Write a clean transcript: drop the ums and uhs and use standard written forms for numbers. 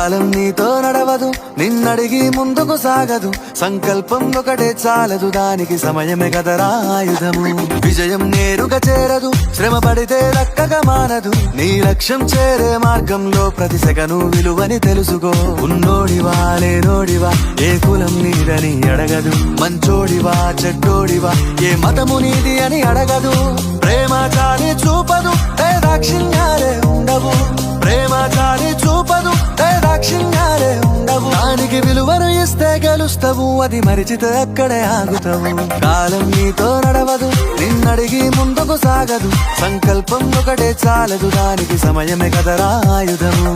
కాలం నీతో నడవదు, నిన్నడిగి ముందుకు సాగదు. సంకల్పం ఒకటే చాలదు, దానికి సమయమే కదరా ఆయుధము. విజయం నేరుగా చేరదు, శ్రమ పడితే దక్కగా మానదు. నీ లక్ష్యం చేరే మార్గంలో ప్రతి సెకను విలువని తెలుసుకో. ఉన్నోడివా లేనోడివా, ఏ కులం నీదని అడగదు. మంచోడివా చెడ్డోడివా, ఏ మతము నీది అని అడగదు. ప్రేమ చాలి చూపదు, దాక్షిణ్యాలే ఉండవు. ప్రేమ చాలి చూపదు, దాక్షిణ్యాలే ఉండవు. దానికి విలువను ఇస్తే గెలుస్తావు, అది మరిచితే అక్కడే ఆగుతావు. కాలం నీతో నడవదు, నిన్నడిగి ముందుకు సాగదు. సంకల్పం ఒకటే చాలదు, దానికి సమయమే కదరా ఆయుధము.